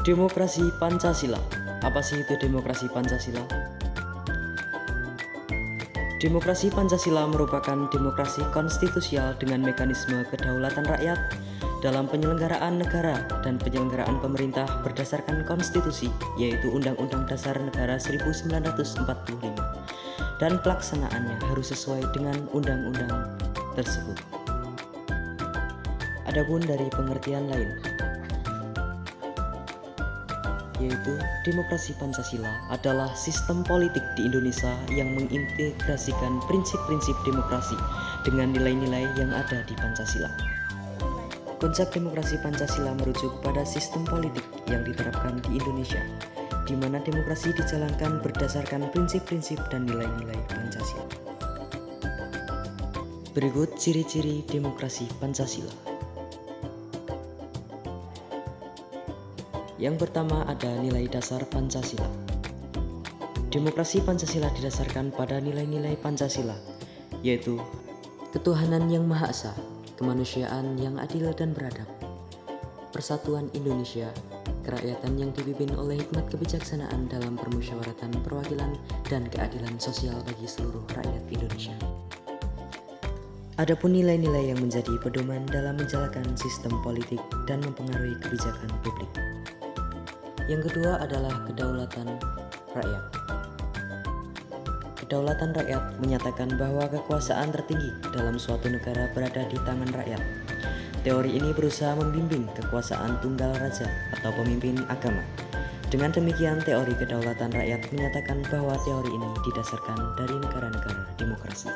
Demokrasi Pancasila. Apa sih itu demokrasi Pancasila? Demokrasi Pancasila merupakan demokrasi konstitusial dengan mekanisme kedaulatan rakyat dalam penyelenggaraan negara dan penyelenggaraan pemerintah berdasarkan konstitusi, yaitu Undang-Undang Dasar Negara 1945, dan pelaksanaannya harus sesuai dengan undang-undang tersebut. Adapun dari pengertian lain, yaitu demokrasi Pancasila adalah sistem politik di Indonesia yang mengintegrasikan prinsip-prinsip demokrasi dengan nilai-nilai yang ada di Pancasila. Konsep demokrasi Pancasila merujuk pada sistem politik yang diterapkan di Indonesia, di mana demokrasi dijalankan berdasarkan prinsip-prinsip dan nilai-nilai Pancasila. Berikut ciri-ciri demokrasi Pancasila. Yang pertama ada nilai dasar Pancasila. Demokrasi Pancasila didasarkan pada nilai-nilai Pancasila, yaitu ketuhanan yang Maha Esa, kemanusiaan yang adil dan beradab, persatuan Indonesia, kerakyatan yang dipimpin oleh hikmat kebijaksanaan dalam permusyawaratan perwakilan dan keadilan sosial bagi seluruh rakyat Indonesia. Adapun nilai-nilai yang menjadi pedoman dalam menjalankan sistem politik dan mempengaruhi kebijakan publik. Yang kedua adalah kedaulatan rakyat. Kedaulatan rakyat menyatakan bahwa kekuasaan tertinggi dalam suatu negara berada di tangan rakyat. Teori ini berusaha membimbing kekuasaan tunggal raja atau pemimpin agama. Dengan demikian, teori kedaulatan rakyat menyatakan bahwa teori ini didasarkan dari negara-negara demokrasi.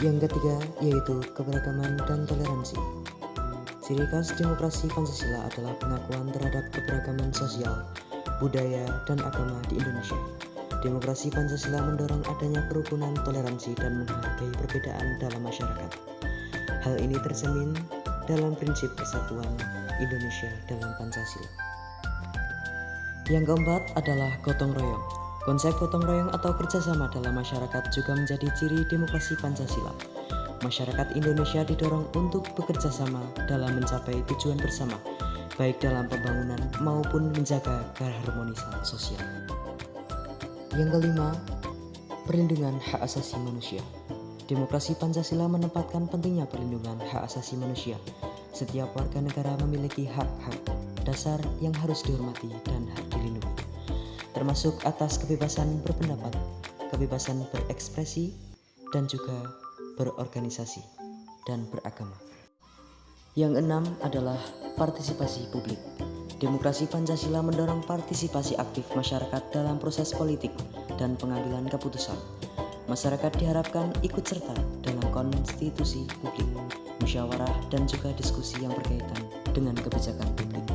Yang ketiga yaitu keberagaman dan toleransi. Ciri khas demokrasi Pancasila adalah pengakuan terhadap keberagaman sosial, budaya, dan agama di Indonesia. Demokrasi Pancasila mendorong adanya kerukunan, toleransi, dan menghargai perbedaan dalam masyarakat. Hal ini tercermin dalam prinsip kesatuan Indonesia dalam Pancasila. Yang keempat adalah gotong royong. Konsep gotong royong atau kerjasama dalam masyarakat juga menjadi ciri demokrasi Pancasila. Masyarakat Indonesia didorong untuk bekerja sama dalam mencapai tujuan bersama, baik dalam pembangunan maupun menjaga keharmonisan sosial. Yang kelima, perlindungan hak asasi manusia. Demokrasi Pancasila menempatkan pentingnya perlindungan hak asasi manusia. Setiap warga negara memiliki hak-hak dasar yang harus dihormati dan hak dilindungi, termasuk atas kebebasan berpendapat, kebebasan berekspresi, dan juga berorganisasi dan beragama. Yang enam adalah partisipasi publik. Demokrasi Pancasila mendorong partisipasi aktif masyarakat dalam proses politik dan pengambilan keputusan. Masyarakat diharapkan ikut serta dalam konstitusi publik, musyawarah, dan juga diskusi yang berkaitan dengan kebijakan publik.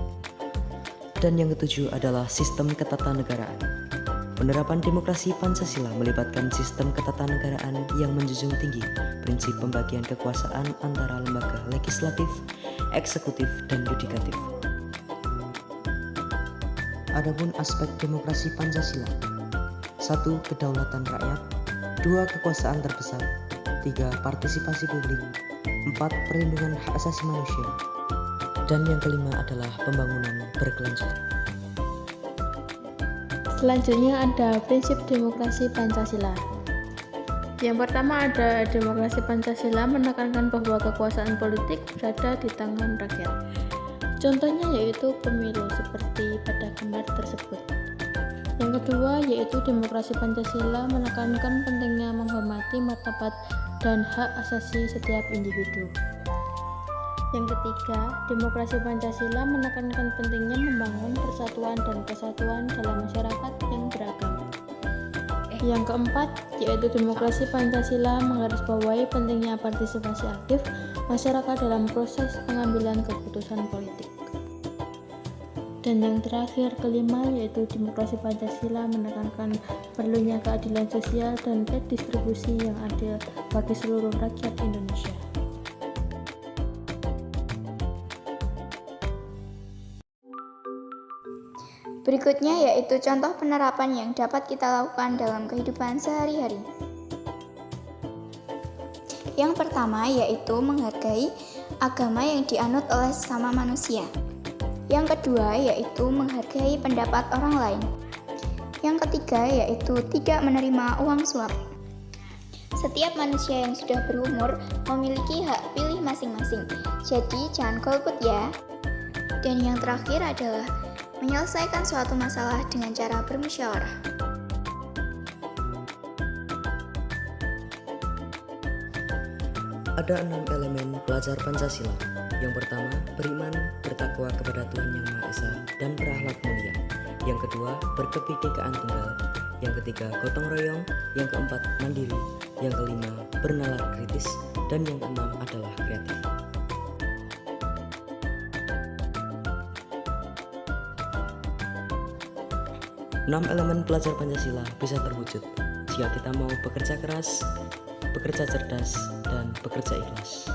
Dan yang ketujuh adalah sistem ketatanegaraan. Penerapan demokrasi Pancasila melibatkan sistem ketatanegaraan yang menjunjung tinggi prinsip pembagian kekuasaan antara lembaga legislatif, eksekutif, dan yudikatif. Adapun aspek demokrasi Pancasila: 1. Kedaulatan rakyat. 2. Kekuasaan terbesar. 3. Partisipasi publik. 4. Perlindungan hak asasi manusia. Dan yang kelima adalah pembangunan berkelanjutan. Selanjutnya ada prinsip demokrasi Pancasila. Yang pertama ada demokrasi Pancasila menekankan bahwa kekuasaan politik berada di tangan rakyat. Contohnya yaitu pemilu seperti pada gambar tersebut. Yang kedua yaitu demokrasi Pancasila menekankan pentingnya menghormati martabat dan hak asasi setiap individu. Yang ketiga, demokrasi Pancasila menekankan pentingnya membangun persatuan dan kesatuan dalam masyarakat yang beragama. Yang keempat, yaitu demokrasi Pancasila menggarisbawahi pentingnya partisipasi aktif masyarakat dalam proses pengambilan keputusan politik. Dan yang terakhir, kelima, yaitu demokrasi Pancasila menekankan perlunya keadilan sosial dan redistribusi yang adil bagi seluruh rakyat Indonesia. Berikutnya yaitu contoh penerapan yang dapat kita lakukan dalam kehidupan sehari-hari. Yang pertama yaitu menghargai agama yang dianut oleh sesama manusia. Yang kedua yaitu menghargai pendapat orang lain. Yang ketiga yaitu tidak menerima uang suap. Setiap manusia yang sudah berumur memiliki hak pilih masing-masing, jadi jangan golput ya. Dan yang terakhir adalah menyelesaikan suatu masalah dengan cara bermusyawarah. Ada 6 elemen pelajar Pancasila. Yang pertama, beriman, bertakwa kepada Tuhan Yang Maha Esa dan berakhlak mulia. Yang kedua, berkebinekaan tunggal. Yang ketiga, gotong royong. Yang keempat, mandiri. Yang kelima, bernalar kritis. Dan yang keenam adalah kreatif. Enam elemen pelajar Pancasila bisa terwujud jika kita mau bekerja keras, bekerja cerdas, dan bekerja ikhlas.